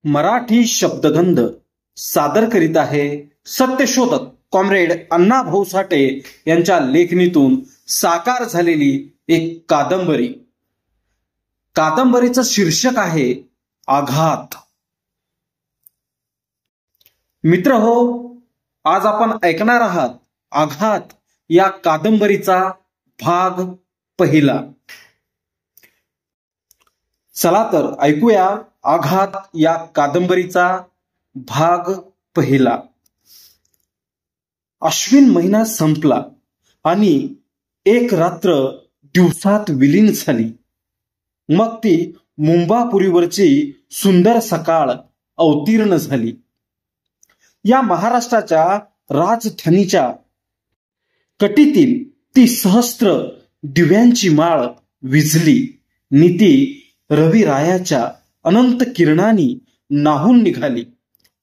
मराठी शब्दगंध सादर करीत आहे सत्यशोधक कॉम्रेड अण्णाभाऊ साठे यांच्या लेखणीतून साकार झालेली एक कादंबरी. कादंबरीचं शीर्षक आहे आघात. मित्र हो, आज आपण ऐकणार आहात आघात या कादंबरीचा भाग पहिला. चला तर ऐकूया आघात या कादंबरीचा भाग पहिला. अश्विन महिना संपला आणि एक रात्र दिवसात विलीन झाली. मग ती मुंबापुरीवरची सुंदर सकाळ अवतीर्ण झाली. या महाराष्ट्राच्या राजधानीच्या कटीतील ती सहस्त्र दिव्यांची माळ विझली. नीती रविरायाच्या अनंत किरणांनी नाहून निघाली,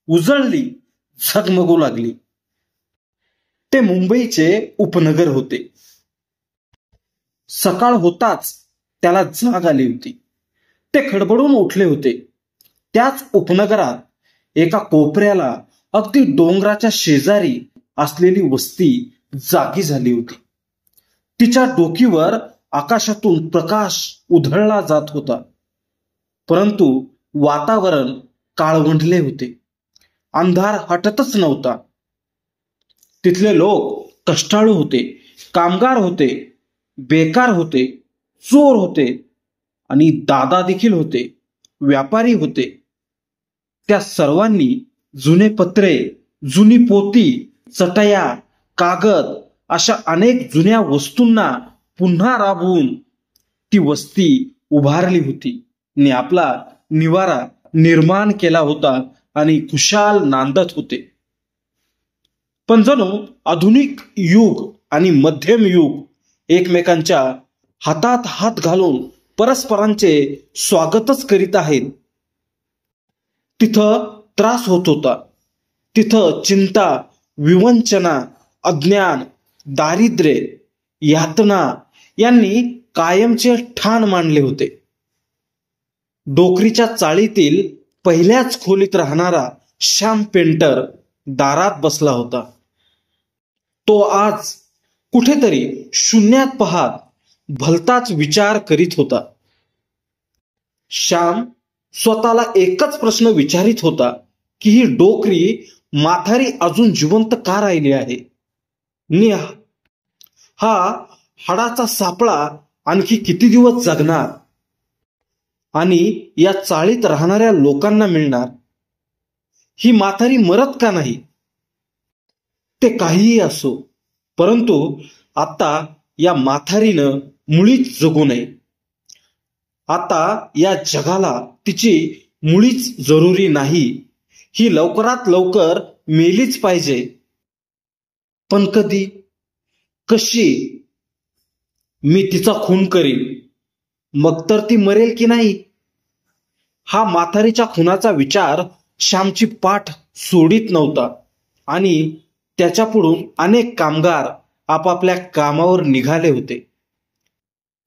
उजळली, झगमगू लागली. ते मुंबईचे उपनगर होते. सकाळ होताच त्याला जाग आली होती. ते खडबडून उठले होते. त्याच उपनगरात एका कोपऱ्याला अगदी डोंगराच्या शेजारी असलेली वस्ती जागी झाली होती. तिच्या डोकीवर आकाशातून प्रकाश उधळला जात होता. परंतु वातावरण काळवंडले होते. अंधार हटतच नव्हता. तिथले लोक कष्टाळू होते, कामगार होते, बेकार होते, चोर होते आणि दादा देखील होते, व्यापारी होते. त्या सर्वांनी जुने पत्रे, जुनी पोती, चटया, कागद अशा अनेक जुन्या वस्तूंना पुन्हा राबवून ती वस्ती उभारली होती आणि आपला निवारा निर्माण केला होता आणि खुशाल नांदत होते. पण जणू आधुनिक युग आणि मध्यम युग एकमेकांच्या हातात हात घालून परस्परांचे स्वागतच करीत आहेत. तिथं त्रास होत होता. तिथं चिंता, विवंचना, अज्ञान, दारिद्र्य, यातना यांनी कायमचे ठाण मांडले होते. डोकरीच्या चाळीतील पहिल्याच खोलीत राहणारा श्याम पेंटर दारात बसला होता. तो आज कुठेतरी शून्यात पाहत भलताच विचार करीत होता. श्याम स्वतःला एकच प्रश्न विचारित होता की ही डोकरी म्हातारी अजून जिवंत का राहिली आहे? हा हाडाचा सापळा आणखी किती दिवस जगणार आणि या चाळीत राहणाऱ्या लोकांना मिळणार? ही म्हातारी मरत का नाही? ते काहीही असो, परंतु आता या म्हातारीनं मुळीच जगू नये. आता या जगाला तिची मुळीच जरुरी नाही. ही लवकरात लवकर मेलीच पाहिजे. पण कधी, कशी? मी तिचा खून करीन, मग तर ती मरेल की नाही? हा म्हातारीच्या खुनाचा विचार श्यामची पाठ सोडित नव्हता आणि त्याच्यापुढून अनेक कामगार आपापल्या कामावर निघाले होते.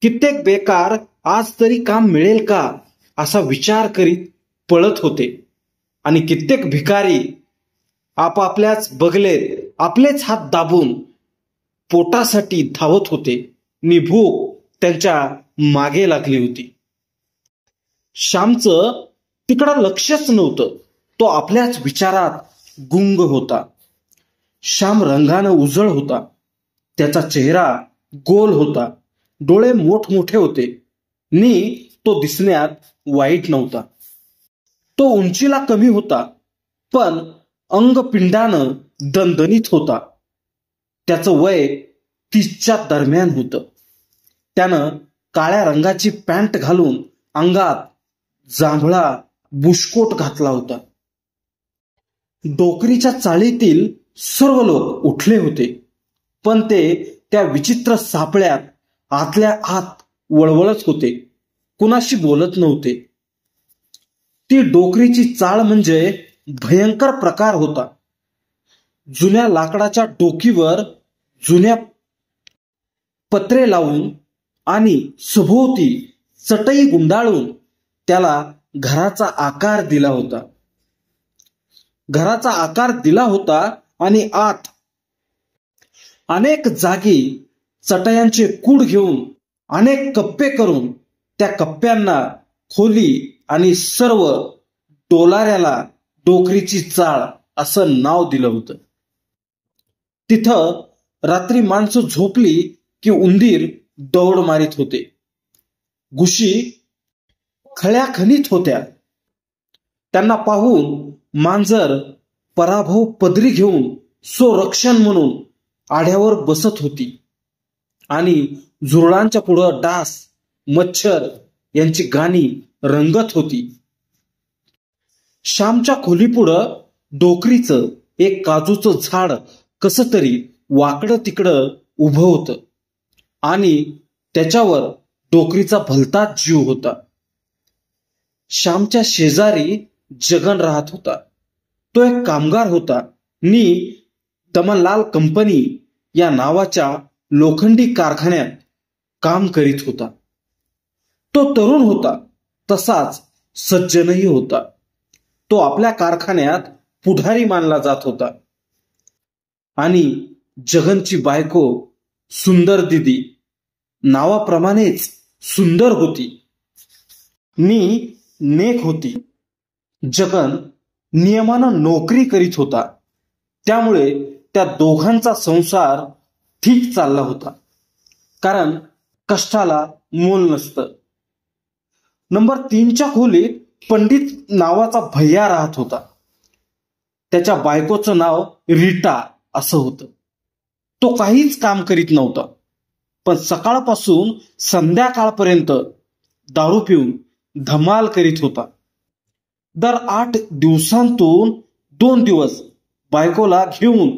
कित्येक बेकार आज तरी काम मिळेल का असा विचार करीत पळत होते आणि कित्येक भिकारी आपापल्याच बगलेत आपलेच हात दाबून पोटासाठी धावत होते. भूक त्यांच्या मागे लागली होती. श्यामचं तिकडं लक्षच नव्हतं. तो आपल्याच विचारात गुंग होता. श्याम रंगानं उजळ होता. त्याचा चेहरा गोल होता. डोळे मोठमोठे होते. तो दिसण्यात वाईट नव्हता. तो उंचीला कमी होता, पण अंगपिंडानं दणदणीत होता. त्याचं वय 30च्या दरम्यान होतं. त्यानं काळ्या रंगाची पॅन्ट घालून अंगात जांभळा बुशकोट घातला होता. डोकरीच्या चाळीतील सर्व लोक उठले होते, पण ते त्या विचित्र सापळ्यात आतल्या आत वळवळत होते. कुणाशी बोलत नव्हते. ती डोकरीची चाळ म्हणजे भयंकर प्रकार होता. जुन्या लाकडाच्या डोकीवर जुन्या पत्रे लावून आणि सभोवती चटई गुंडाळून त्याला घराचा आकार दिला होता. घराचा आकार दिला होता आणि आत अनेक जागी चटयांचे कूड घेऊन अनेक कप्पे करून त्या कप्प्यांना खोली आणि सर्व डोलाऱ्याला डोकरीची चाळ असं नाव दिलं होतं. तिथं रात्री माणसं झोपली की उंदीर दौड मारित होते. घुशी खळ्या खणीत होत्या. त्यांना पाहून मांजर पराभव पदरी घेऊन स्वरक्षण म्हणून आढ्यावर बसत होती आणि झुरळांच्या पुढं डास मच्छर यांची गाणी रंगत होती. श्यामच्या खोलीपुढं डोकरीचं एक काजूचं झाड कसं तरी वाकडं तिकडं उभं होतं आणि त्याच्यावर डोकरीचा भलताच जीव होता. श्यामच्या शेजारी जगन राहत होता. तो एक कामगार होता नी दमनलाल कंपनी या नावाच्या लोखंडी कारखान्यात काम करीत होता. तो तरुण होता, तसाच सज्जनही होता. तो आपल्या कारखान्यात पुढारी मानला जात होता. आणि जगनची बायको सुंदर दिदी नावाप्रमाणेच सुंदर होती. नेक होती. जगन नियमानं नोकरी करीत होता, त्यामुळे त्या दोघांचा संसार ठीक चालला होता, कारण कष्टाला मोल नसतं. नंबर 3च्या खोलीत पंडित नावाचा भैया राहत होता. त्याच्या बायकोचं नाव रीटा असं होतं. तो काहीच काम करीत नव्हता, पण सकाळपासून संध्याकाळपर्यंत दारू पिऊन धमाल करीत होता. दर 8 दिवसांतून 2 दिवस बायकोला घेऊन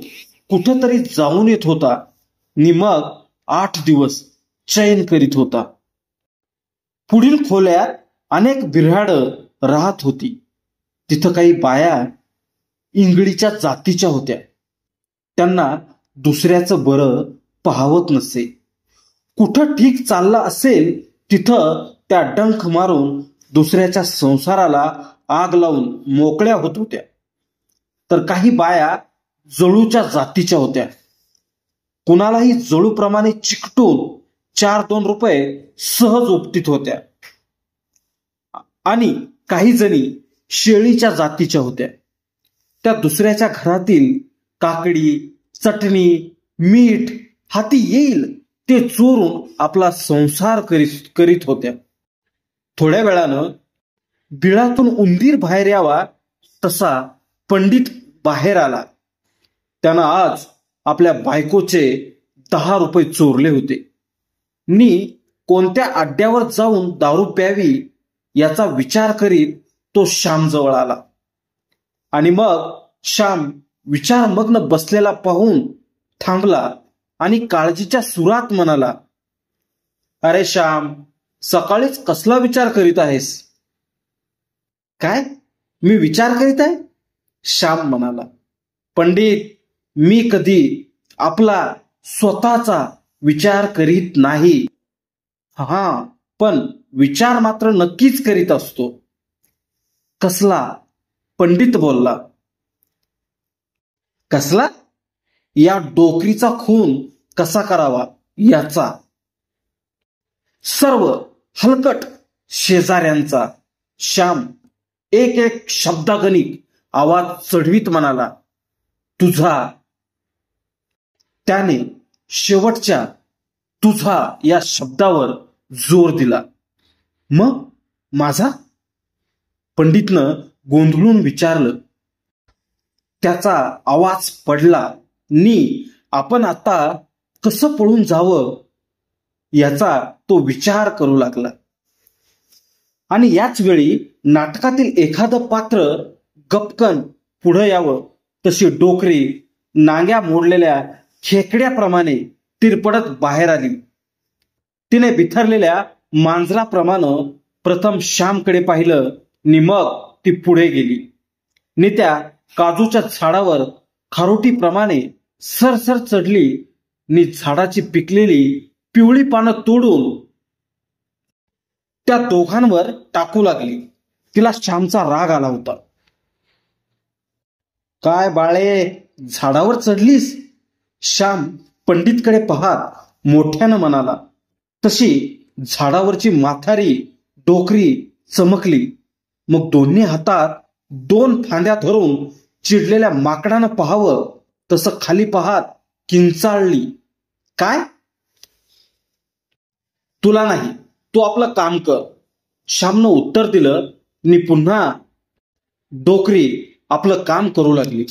कुठंतरी जाऊन येत होता आणि मग 8 दिवस चैन करीत होता. पुढील खोल्यात अनेक बिऱ्हाडं राहत होती. तिथं काही बाया इंगळीच्या जातीच्या होत्या. त्यांना दुसऱ्याचं बरं पाहवत नसे. कुठं ठीक चाललं असेल तिथं त्या डंख मारून दुसऱ्याच्या संसाराला आग लावून मोकळ्या होत होत्या. तर काही बाया जळूच्या जातीच्या होत्या. कुणालाही जळूप्रमाणे चिकटून 4-2 रुपये सहज उपटीत होत्या. आणि काही जणी शेळीच्या जातीच्या होत्या. त्या दुसऱ्याच्या घरातील काकडी चटणी मीठ हाती येईल ते चोरून आपला संसार करीत होत्या. थोड्या वेळानं बिळातून उंदीर बाहेर यावा तसा पंडित बाहेर आला. त्यानं आज आपल्या बायकोचे 10 रुपये चोरले होते. कोणत्या अड्ड्यावर जाऊन दारू प्यावी याचा विचार करीत तो श्यामजवळ आला. आणि मग श्याम विचारमग्न बसलेला पाहून थांबला आणि काळजीच्या सुरात म्हणाला, "अरे श्याम, सकाळीच कसला विचार करीत आहेस?" "काय मी विचार करीत आहे?" श्याम म्हणाला. "पंडित, मी कधी आपला स्वतःचा विचार करीत नाही." "हा, पण विचार मात्र नक्कीच करीत असतो." "कसला?" पंडित बोलला. "कसला? या डोकरीचा खून कसा करावा याचा." सर्व हलकट शेजाऱ्यांचा श्याम एक एक शब्दागणिक आवाज चढवीत म्हणाला, "तुझा." त्याने शेवटच्या "तुझा" या शब्दावर जोर दिला. "मग माझा?" पंडितनं गोंधळून विचारलं. त्याचा आवाज पडला आपण आता कसं पळून जावं याचा तो विचार करू लागला. आणि याच वेळी नाटकातील एखादं पात्र गपकन पुढे यावं तशी डोकरी नांग्या मोडलेल्या खेकड्याप्रमाणे तिरपडत बाहेर आली. तिने बिथरलेल्या मांजराप्रमाणे प्रथम श्यामकडे पाहिलं आणि मग ती पुढे गेली. त्या काजूच्या झाडावर खारोटीप्रमाणे सरसर चढली आणि झाडाची पिकलेली पिवळी पानं तोडून त्या दोघांवर टाकू लागली. तिला श्यामचा राग आला होता. काय बाळे, झाडावर चढलीस? श्याम पंडितकडे पाहत मोठ्यानं म्हणाला. तशी झाडावरची माथारी डोकरी चमकली. मग दोन्ही हातात 2 फांद्या धरून चिडलेल्या माकडानं पाहावं तसं खाली पाहत किंचाळली. काय? तुला नाही, तू आपलं काम कर, श्यामनं उत्तर दिलं. आणि पुन्हा डोकरी आपलं काम करू लागली.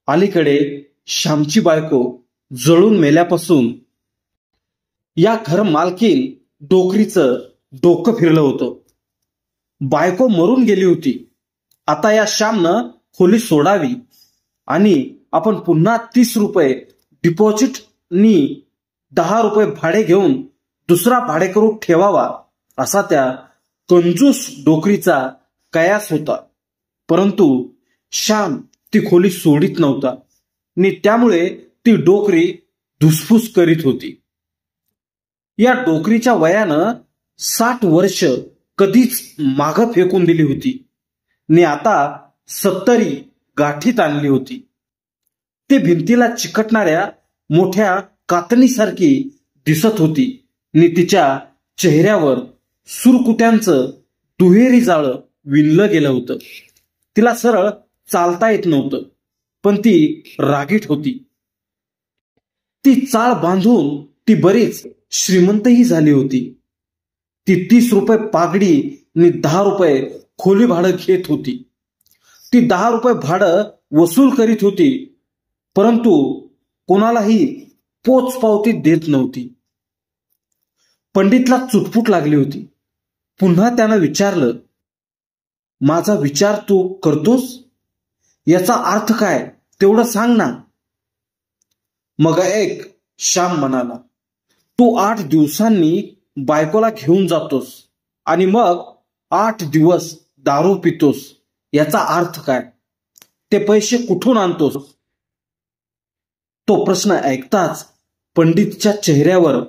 अलीकडे श्यामची बायको जळून मेल्यापासून या घर मालकीन डोकरीचं डोकं फिरलं होतं. बायको मरून गेली होती. आता या श्यामनं खोली सोडावी आणि आपण पुन्हा 30 रुपये डिपॉझिट नी 10 रुपये भाडे घेऊन दुसरा भाडेकरू ठेवावा असा त्या कंजूस डोकरीचा कयास होता. परंतु श्याम ती खोली सोडित नव्हता आणि त्यामुळे ती डोकरी धुसफूस करीत होती. या डोकरीच्या वयानं 60 वर्ष कधीच मागं फेकून दिली होती आणि आता 70 गाठीत आणली होती. ते भिंतीला चिकटणाऱ्या मोठ्या कातणीसारखी दिसत होती आणि तिच्या चेहऱ्यावर सुरकुत्यांचं दुहेरी जाळं विणलं गेलं होतं. तिला सरळ चालता येत नव्हतं, पण ती रागीट होती. ती चाळ बांधून ती बरीच श्रीमंतही झाली होती. ती 30 रुपये पागडी आणि 10 रुपये खोली भाडं घेत होती. ती 10 रुपये भाडं वसूल करीत होती, परंतु कोणालाही पोचपावती देत नव्हती. पंडितला चुटपुट लागली होती. पुन्हा त्यानं विचारलं, माझा विचार तू करतोस? याचा अर्थ काय तेवढं सांग ना. मग ऐक, श्याम म्हणाला, तू 8 दिवसांनी बायकोला घेऊन जातोस आणि मग 8 दिवस दारू पितोस. याचा अर्थ काय? ते पैसे कुठून आणतोस? तो प्रश्न ऐकताच पंडितच्या चेहऱ्यावर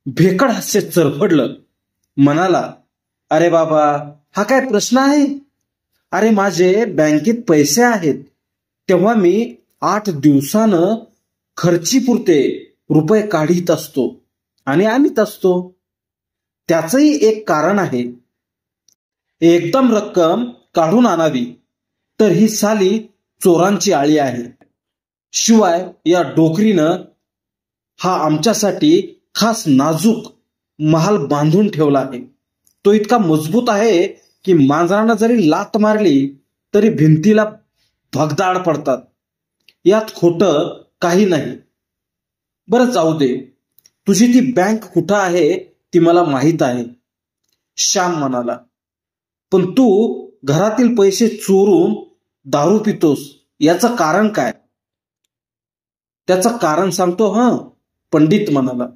भेकड हास्य चरफडलं. म्हणाला, अरे बाबा, हा काय प्रश्न आहे? अरे माझे बँकेत पैसे आहेत, तेव्हा मी 8 दिवसानं खर्चीपुरते रुपये काढीत असतो आणि आणीत असतो. त्याचंही एक कारण आहे. एकदम रक्कम काढून आणावी तर ही साली चोरांची आळी आहे. शिवाय या डोकरीनं हा आमच्यासाठी खास नाजूक महाल बांधून ठेवला आहे. तो इतका मजबूत आहे की मांजरानं जरी लात मारली तरी भिंतीला भगदाड पडतात. यात खोटं काही नाही. बरं जाऊ दे, तुझी ती बँक कुठं आहे ती मला माहीत आहे, श्याम म्हणाला. पण तू घरातील पैसे चोरून दारू पितोस याचं कारण काय? त्याचं कारण सांगतो हं, पंडित म्हणाला.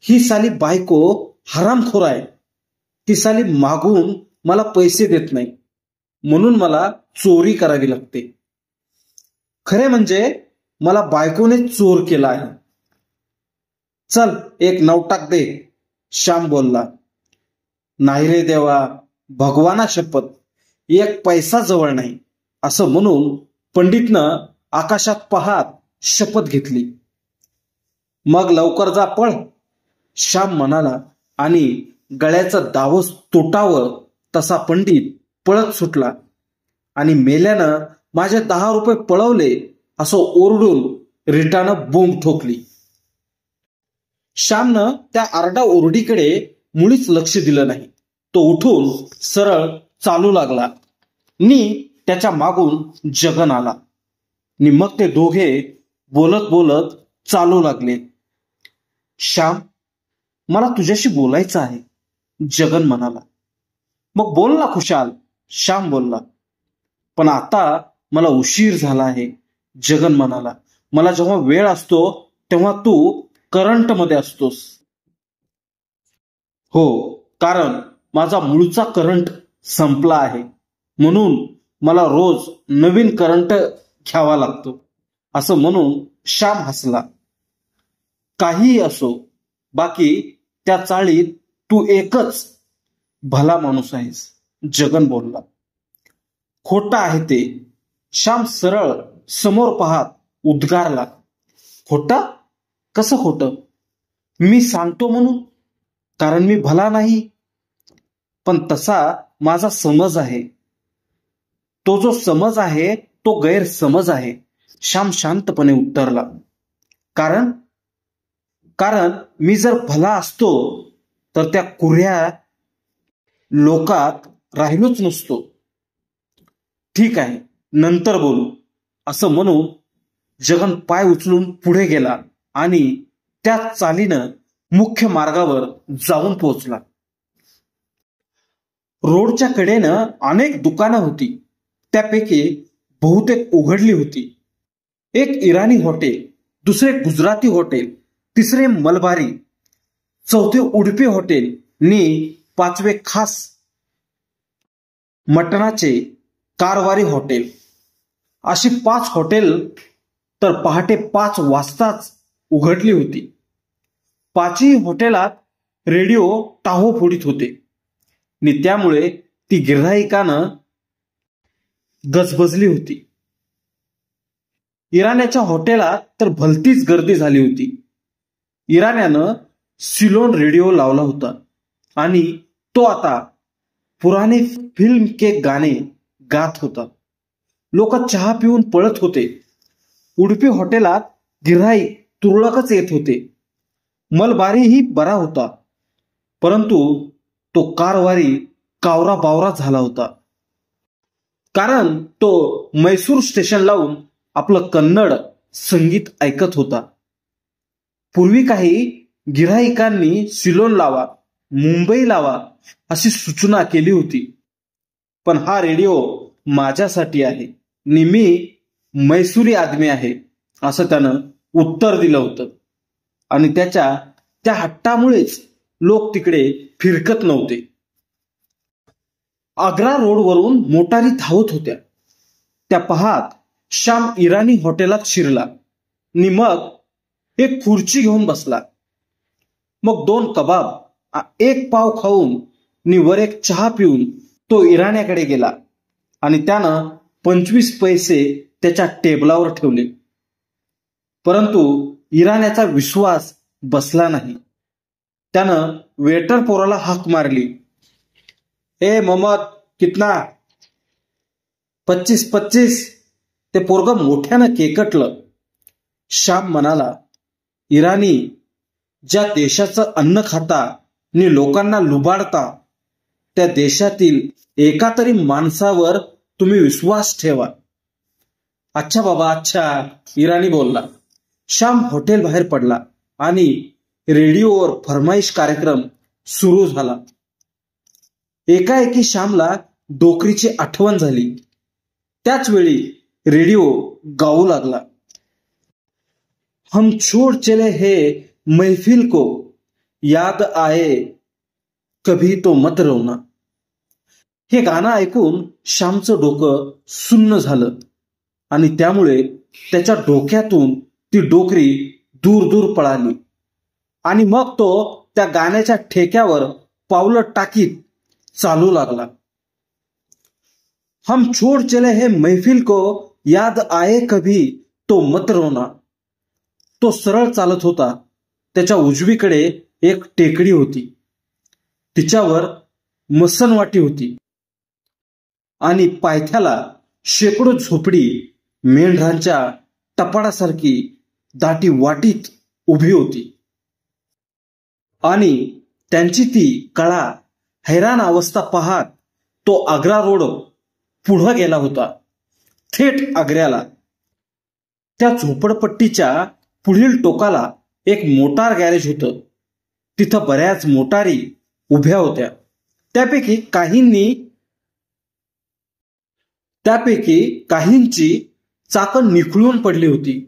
ही साली बायको हरामखोर आहे. ती साली मागून मला पैसे देत नाही, म्हणून मला चोरी करावी लागते. खरे म्हणजे मला बायकोने चोर केला आहे. चल, एक 9 दे, श्याम बोलला. नाही रे देवा, भगवाना शपथ, 1 पैसा जवळ नाही, असं म्हणून पंडितनं आकाशात पाहत शपथ घेतली. मग लवकर जा, पळ, श्याम म्हणाला आणि गळ्याचं दावस तुटावं तसा पंडित पळत सुटला आणि मेल्यानं माझे 10 रुपये पळवले असं ओरडून रिटानं बोंब ठोकली. श्यामनं त्या आरडाओरडीकडे मुळीच लक्ष दिलं नाही. तो उठून सरळ चालू लागला आणि त्याच्या मागून जगन आला आणि मग ते दोघे बोलत बोलत चालू लागले. श्याम, मला तुझ्याशी बोलायचं आहे, जगन म्हणाला. मग बोल ना खुशाल, श्याम बोलला. पण आता मला उशीर झाला आहे, जगन म्हणाला. मला जेव्हा वेळ असतो तेव्हा तू करंटमध्ये असतोस. हो, कारण माझा मूळचा करंट संपला आहे, म्हणून मला रोज नवीन करंट घ्यावा लागतो, असं म्हणून श्याम हसला. काहीही असो, बाकी त्या चाळीत तू एकच भला माणूस आहेस, जगन बोलला. खोटं आहे ते, श्याम सरळ समोर पाहत उद्गारला, खोटं? कसं खोटं? मी सांगतो म्हणून? कारण मी भला नाही. पण तसा माझा समज आहे. तो जो समज आहे तो गैरसमज आहे. श्याम शांतपणे उत्तरला. कारण कारण मी जर भला असतो तर त्या कुऱ्या लोकात राहिलोच नसतो. ठीक आहे, नंतर बोलू, असं म्हणून जगन पाय उचलून पुढे गेला आणि त्या चालीनं मुख्य मार्गावर जाऊन पोहोचला. रोडच्या कडेनं अनेक दुकानं होती. त्यापैकी बहुतेक उघडली होती. एक इराणी हॉटेल, दुसरे गुजराती हॉटेल, तिसरे मलबारी, चौथे उडपी हॉटेल नि पाचवे खास मटणाचे कारवारी हॉटेल, अशी 5 हॉटेल तर पहाटे 5 वाजताच उघडली होती. 5ही हॉटेलात रेडिओ टाहो फोडीत होते आणि त्यामुळे ती गिऱ्हाईकानं गजबजली होती. इराण्याच्या हॉटेलात तर भलतीच गर्दी झाली होती. इराण्यानं सिलोन रेडिओ लावला होता आणि तो आता पुराने फिल्म के गाणे गात होता. लोक चहा पिऊन पळत होते. उडपी हॉटेलात गिऱ्हाईक तुरळकच येत होते. मलबारीही बरा होता, परंतु तो कारवारी कावरा बावरा झाला होता. कारण तो मैसूर स्टेशन लावून आपलं कन्नड संगीत ऐकत होता. पूर्वी काही गिऱ्हाईकांनी सिलोन लावा, मुंबई लावा अशी सूचना केली होती. पण हा रेडिओ माझ्यासाठी आहे आणि मी मैसुरी आदमी आहे असं त्यानं उत्तर दिलं होतं. आणि त्याच्या त्या हट्टामुळेच लोक तिकडे फिरकत नव्हते. आग्रा रोडवरून मोटारी धावत होत्या. त्या पाहात श्याम इराणी हॉटेलात शिरला आणि मग एक खुर्ची घेऊन बसला. मग 2 कबाब, 1 पाव खाऊन आणि वर एक चहा पिऊन तो इराण्याकडे गेला आणि त्यानं 25 पैसे त्याच्या टेबलावर ठेवले. परंतु इराण्याचा विश्वास बसला नाही. त्यानं वेटर पोराला हाक मारली, ए मोहम्मद, कितना? 25. ते पोरग मोठ्यानं केकटलं. श्याम म्हणाला, इराणी, ज्या देशाचं अन्न खाता आणि लोकांना लुबाडता त्या देशातील एका तरी माणसावर तुम्ही विश्वास ठेवा. अच्छा बाबा, अच्छा, इराणी बोलला. श्याम हॉटेल बाहेर पडला आणि रेडिओवर फरमाईश कार्यक्रम सुरू झाला. एकाएकी श्यामला डोकरीची आठवण झाली. त्याच वेळी रेडिओ गाऊ लागला, हम छोड़ चले हे महफिल को, याद आए कभी तो मत रोना. हे गाणं ऐकून श्यामचं डोकं सुन्न झालं आणि त्यामुळे त्याच्या डोक्यातून ती डोकरी दूर दूर पळाली. आणि मग तो त्या गाण्याच्या ठेक्यावर पावलं टाकीत चालू लागला. हम छोड़ चले हे महफिल को, याद आए कभी तो मत रोना. तो सरळ चालत होता. त्याच्या उजवीकडे एक टेकडी होती. तिच्यावर मसनवाटी होती आणि पायथ्याला शेकडो झोपडी मेंढरांच्या टपाडासारखी दाटी वाटीत उभी होती. आणि त्यांची ती कळा हैराण अवस्था पाहत तो आग्रा रोड पुढे गेला होता, थेट आग्र्याला. त्या झोपडपट्टीच्या पुढील टोकाला एक मोटार गॅरेज होतं. तिथं बऱ्याच मोटारी उभ्या होत्या. त्यापैकी काहींची चाकं निखळून पडली होती,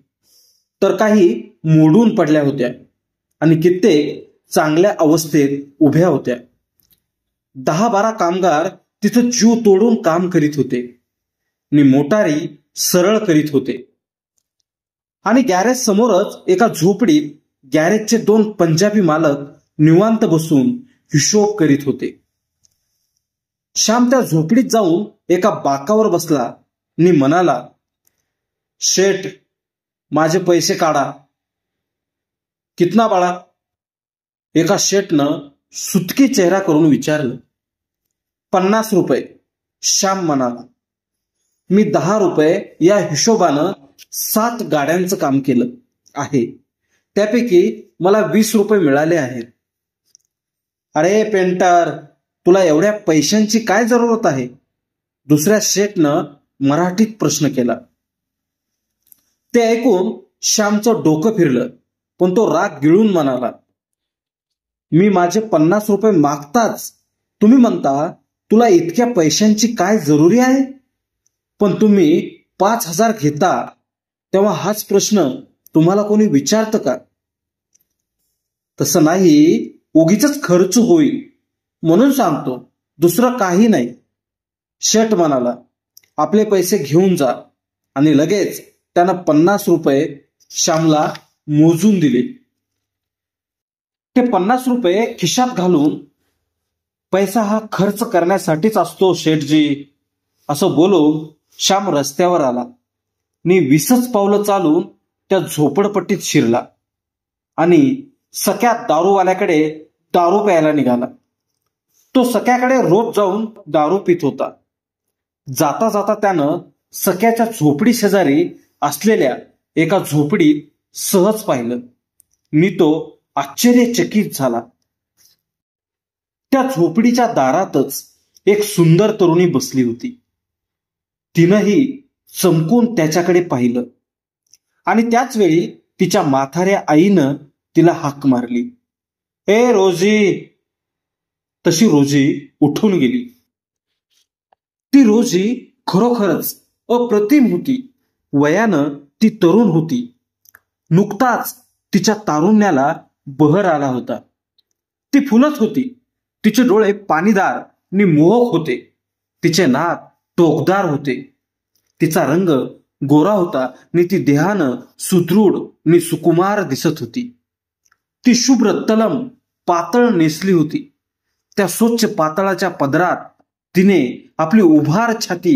तर काही मोडून पडल्या होत्या आणि कित्येक चांगल्या अवस्थेत उभ्या होत्या. 10-12 कामगार तिथं जीव तोडून काम करीत होते आणि मोटारी सरळ करीत होते. आणि गॅरेज समोरच एका झोपडीत गॅरेजचे 2 पंजाबी मालक निवांत बसून हिशोब करीत होते. श्याम त्या झोपडीत जाऊन एका बाकावर बसला आणि म्हणाला, शेठ, माझे पैसे काढा. कितना बाळा? एका शेठनं सुटकी चेहरा करून विचारलं. 50 रुपये, श्याम म्हणाला. मी 10 रुपये या हिशोबानं 7 गाड्यांचं काम केलं आहे. त्यापैकी मला 20 रुपये मिळाले आहेत. अरे पेंटर, तुला एवढ्या पैशांची काय जरूरत आहे? दुसऱ्या शेठनं मराठीत प्रश्न केला. ते ऐकून श्यामचं डोकं फिरलं, पण तो राग गिळून म्हणाला, मी माझे 50 रुपये मागताच तुम्ही म्हणता तुला इतक्या पैशांची काय जरुरी आहे? पण तुम्ही 5,000 घेता तेव्हा हाच प्रश्न तुम्हाला कोणी विचारतं का? तसं नाही, उगीच खर्च होईल म्हणून सांगतो, दुसरं काही नाही. शेठ म्हणाला. आपले पैसे घेऊन जा. आणि लगेच त्यानं 50 रुपये श्यामला मोजून दिले. ते 50 रुपये खिशात घालून, पैसा हा खर्च करण्यासाठीच असतो शेठजी, असं बोलून श्याम रस्त्यावर आला आणि 20 पावलं चालून त्या झोपडपट्टीत शिरला आणि सख्या दारूवाल्याकडे दारू प्यायला निघाला. तो सख्याकडे रोज जाऊन दारू पित होता. जाता जाता त्यानं सख्याच्या झोपडी शेजारी असलेल्या एका झोपडीत सहज पाहिलं आणि तो आश्चर्यचकित झाला. त्या झोपडीच्या दारातच एक सुंदर तरुणी बसली होती. तिनंही चमकून त्याच्याकडे पाहिलं आणि त्याच वेळी तिच्या म्हाताऱ्या आईनं तिला हाक मारली. ए रोजी. तशी रोजी उठून गेली. ती रोजी खरोखरच अप्रतिम होती. वयानं ती तरुण होती. नुकताच तिच्या तारुण्याला बहर आला होता. ती फुलत होती. तिचे डोळे पाणीदार आणि मोहक होते. तिचे नाक टोकदार होते. तिचा रंग गोरा होता आणि ती देहानं सुदृढ आणि सुकुमार दिसत होती. ती शुभ्र तलम पातळ नेसली होती. त्या स्वच्छ पातळाच्या पदरात तिने आपली उभार छाती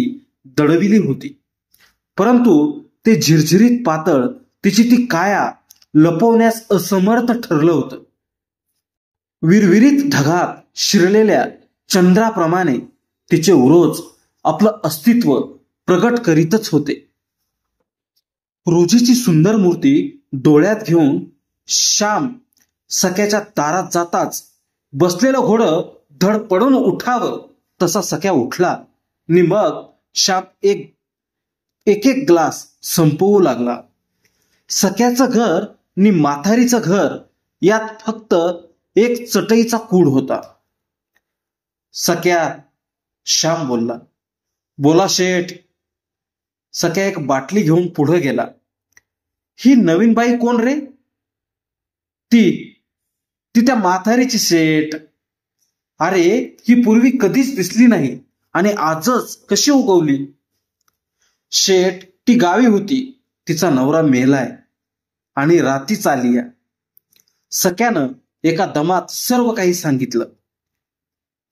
दडविली होती. परंतु ते झिरझिरीत पातळ तिची ती काया लपवण्यास असमर्थ ठरलं होतं. विरविरीत ढगात शिरलेल्या चंद्राप्रमाणे तिचे उरोज आपलं अस्तित्व प्रगट करीतच होते. रोजीची सुंदर मूर्ती डोळ्यात घेऊन श्याम सख्याच्या दारात जाताच बसलेलं घोडं धडपडून उठावं तसा सख्या उठला आणि मग श्याम एक एक ग्लास संपवू लागला. सख्याचं घर आणि म्हातारीचं घर यात फक्त एक चटईचा कूड होता. सख्या, श्याम बोलला. बोला शेठ. सख्या एक बाटली घेऊन पुढे गेला. ही नवीन बाई कोण रे? ती त्या म्हातारीची शेठ. अरे, ही पूर्वी कधीच दिसली नाही आणि आजच कशी उगवली? शेठ, ती गावी होती. तिचा नवरा मेलाय आणि रातीच आलीया. सख्यानं एका दमात सर्व काही सांगितलं.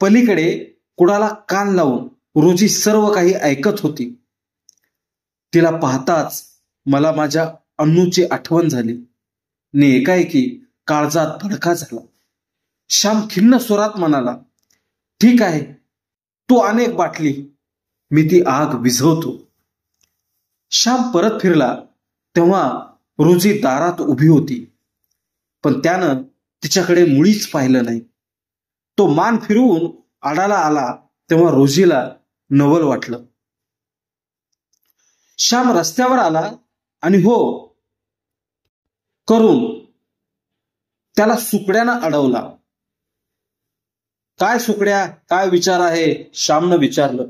पलीकडे कुडाला कान लावून रोजी सर्व काही ऐकत होती. तिला पाहताच मला माझ्या अन्नूची आठवण झाली आणि एकाएकी काळजात धडका झाला. श्याम खिन्न स्वरात म्हणाला, ठीक आहे, तू आण एक बाटली, मी ती आग विझवतो. श्याम परत फिरला तेव्हा रोजी दारात उभी होती, पण त्यानं तिच्याकडे मुळीच पाहिलं नाही. तो मान फिरवून आडाला आला तेव्हा रोजीला नवल वाटलं. श्याम रस्त्यावर आला आणि हो करून त्याला सुकड्यानं अडवला. काय सुकड्या, काय विचार आहे? श्यामनं विचारलं.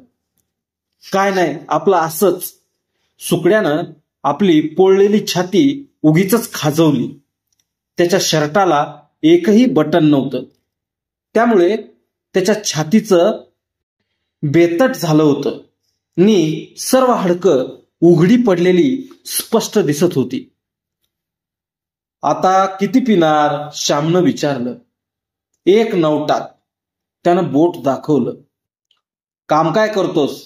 काय नाही, आपलं असंच. सुकड्यानं आपली पोळलेली छाती उगीच खाजवली. त्याच्या शर्टाला एकही बटन नव्हतं, त्यामुळे त्याच्या छातीचं बेतट झालं होतं आणि सर्व हाडकं उघडी पडलेली स्पष्ट दिसत होती. आता किती पिणार? श्यामनं विचारलं. 1 नवटात. त्यानं बोट दाखवलं. काम काय करतोस?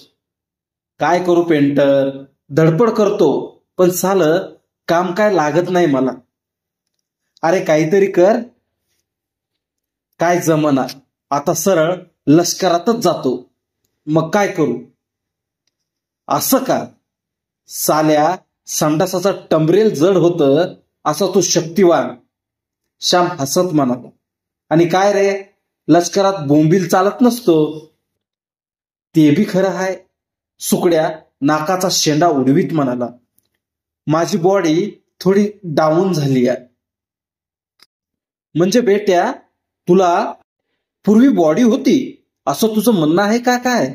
काय करू पेंटर, धडपड करतो पण सालं काम काय लागत नाही मला. अरे काहीतरी कर. काय जमना. आता सरळ लष्करातच जातो. मग काय करू. असं का. साल्या संडासाचा टंबरेल जड होतं असा तो शक्तिवान. श्याम हसत म्हणाला. आणि काय रे, लष्करात बोंबील चालत नसतो. ते बी खरं आहे. सुकड्या नाकाचा शेंडा उडवीत म्हणाला. माझी बॉडी थोडी डाऊन झाली आहे. म्हणजे बेट्या, तुला पूर्वी बॉडी होती असं तुझं म्हणणं आहे का काय.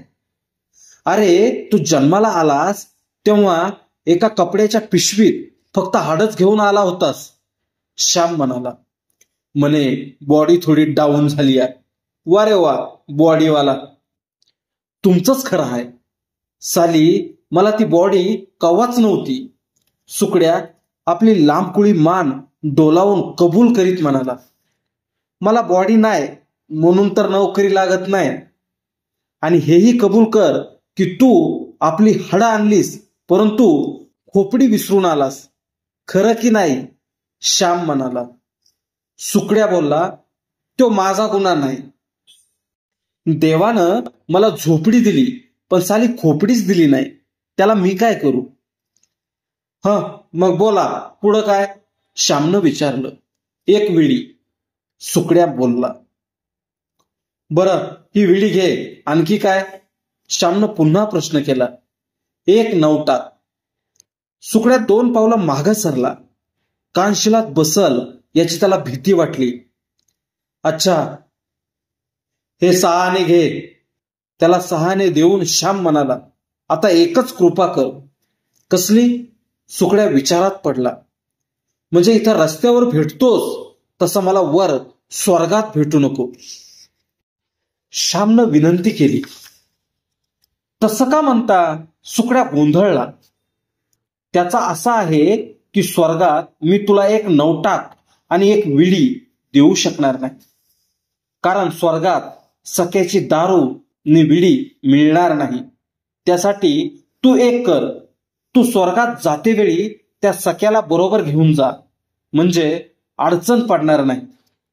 अरे तू जन्माला आलास तेव्हा एका कपड्याच्या पिशवीत फक्त हाडच घेऊन आला होतास. श्याम म्हणाला. म्हणे बॉडी थोडी डाऊन झाली आहे. वा रे वा बॉडीवाला. तुमचंच खरं आहे. साली मला ती बॉडी कवाच नव्हती. सुकड्या आपली लांबकुळी मान डोलावून कबूल करीत म्हणाला. मला बॉडी नाही म्हणून तर नोकरी लागत नाही. आणि हेही कबूल कर की तू आपली हाडं आणलीस परंतु खोपडी विसरून आलास. खरं की नाही. श्याम म्हणाला. सुकड्या बोलला. तो माझा गुन्हा नाही. देवानं मला झोपडी दिली पण साली खोपडीच दिली नाही. त्याला मी काय करू. मग बोला पुढं काय. श्यामनं विचारलं. एक विडी. सुकड्या बोलला. बरं ही विडी घे. आणखी काय. श्यामनं पुन्हा प्रश्न केला. एक नवटा. सुकड्या 2 पावलं मागं सरला. कानशिलात बसल याची त्याला भीती वाटली. अच्छा हे 6 आणे घे. त्याला 6 आणे देऊन श्याम म्हणाला. आता एकच कृपा कर. कसली. सुकड्या विचारात पडला. म्हणजे इथं रस्त्यावर भेटतोस तसं मला वर स्वर्गात भेटू नको. श्यामनं विनंती केली. तसं का म्हणता. सुकड्या गोंधळला. त्याचा असा आहे की स्वर्गात मी तुला एक नवटाक आणि एक विडी देऊ शकणार नाही. कारण स्वर्गात सख्याची दारू नि विडी मिळणार नाही. त्यासाठी तू एक कर. तू स्वर्गात जाते वेळी त्या सख्याला बरोबर घेऊन जा. म्हणजे अडचण पडणार नाही.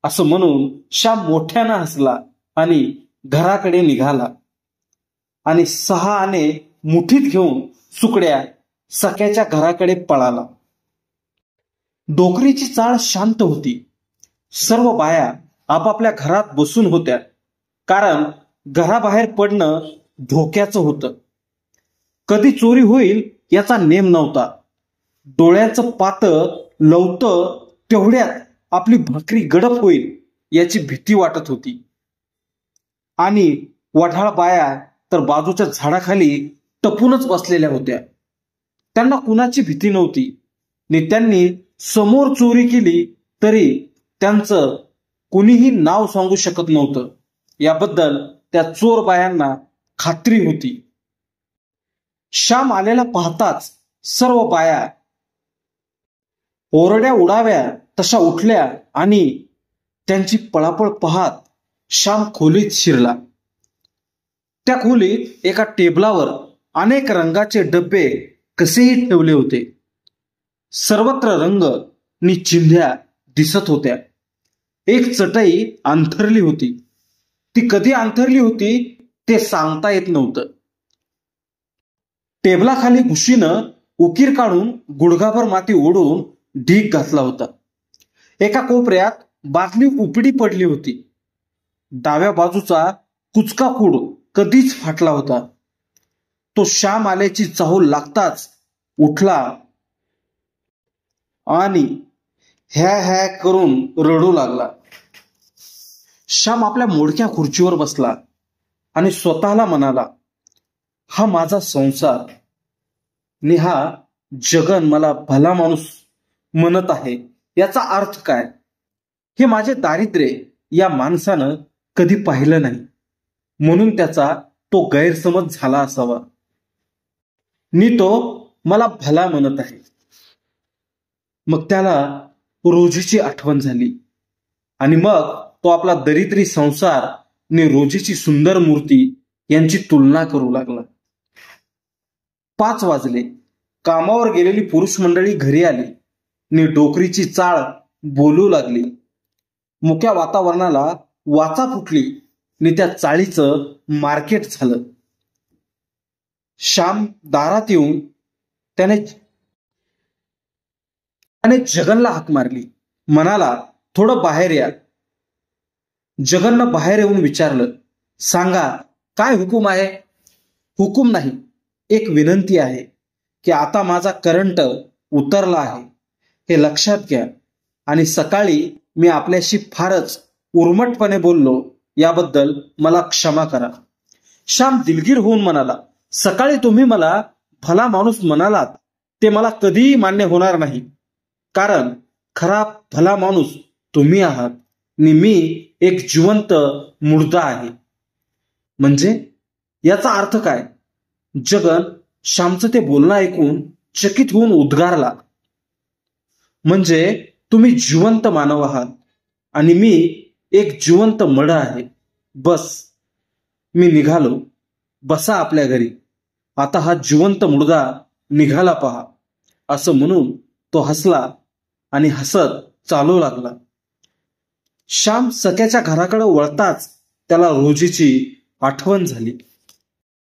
असं म्हणून श्याम मोठ्यानं हसला आणि घराकडे निघाला. आणि 6 आणे मुठीत घेऊन सुकड्या सख्याच्या घराकडे पळाला. डोकरीची चाळ शांत होती. सर्व बाया आपापल्या घरात बसून होत्या. कारण घराबाहेर पडणं धोक्याचं होतं. कधी चोरी होईल याचा नेम नव्हता. डोळ्याचं पातं लवतं तेवढ्यात आपली भाकरी गडप होईल याची भीती वाटत होती. आणि वढाळ बाया तर बाजूच्या झाडाखाली टपूनच बसलेल्या होत्या. त्यांना कुणाची भीती नव्हती. आणि त्यांनी समोर चोरी केली तरी त्यांचं कुणीही नाव सांगू शकत नव्हतं. याबद्दल त्या चोर बायांना खात्री होती. श्याम आलेला पाहताच सर्व बाया ओरड्या उडाव्या तशा उठल्या आणि त्यांची पळापळ पाहत श्याम खोलीत शिरला. त्या खोलीत एका टेबलावर अनेक रंगाचे डबे कसेही ठेवले होते. सर्वत्र रंग नि चिंध्या दिसत होत्या. एक चटई अंथरली होती. ती कधी अंथरली होती ते सांगता येत नव्हतं. टेबलाखाली घुशीनं उकीर काढून गुडघाभर माती ओढून ढीग घातला होता. एका कोपऱ्यात बादली उपडी पडली होती. डाव्या बाजूचा कुचका कूड कधीच फाटला होता. तो श्याम आल्याची चाहूल लागताच उठला आणि ह्या ह्या करून रडू लागला. श्याम आपल्या मोडक्या खुर्चीवर बसला आणि स्वतःला म्हणाला. हा माझा संसार नि हा जगन मला भला माणूस म्हणत आहे याचा अर्थ काय. हे माझे दारिद्र्य या माणसानं कधी पाहिलं नाही म्हणून त्याचा तो गैरसमज झाला असावा. नि तो मला भला म्हणत आहे. मग त्याला रोजीची आठवण झाली आणि मग तो आपला दरिद्री संसार आणि रोजीची सुंदर मूर्ती यांची तुलना करू लागला. 5 वाजले. कामावर गेलेली पुरुष मंडळी घरी आली आणि डोकरीची चाळ बोलू लागली. मुक्या वातावरणाला वाचा फुटली आणि त्या चाळीचं मार्केट झालं. श्याम दारात येऊन त्याने जगनला हाक मारली. म्हणाला, थोडं बाहेर या. जगननं बाहेर येऊन विचारलं, सांगा काय हुकूम आहे? हुकूम नाही, एक विनंती आहे की आता माझा करंट उतरला आहे हे लक्षात घ्या, आणि सकाळी मी आपल्याशी फारच उर्मटपणे बोललो याबद्दल मला क्षमा करा. श्याम दिलगीर होऊन म्हणाला, सकाळी तुम्ही मला भला माणूस म्हणालात ते मला कधीही मान्य होणार नाही, कारण खरा भला माणूस तुम्ही आहात आणि मी एक जिवंत मुर्दा आहे. म्हणजे याचा अर्थ काय? जगन श्यामचं ते बोलणं ऐकून चकित होऊन उद्गारला. म्हणजे तुम्ही जिवंत मानव आहात आणि मी एक जिवंत मड आहे. बस, मी निघालो. बसा आपल्या घरी. आता हा जिवंत मुर्दा निघाला पहा. असं म्हणून तो हसला आणि हसत चालू लागला. श्याम सख्याच्या घराकडे वळताच त्याला रोजीची आठवण झाली.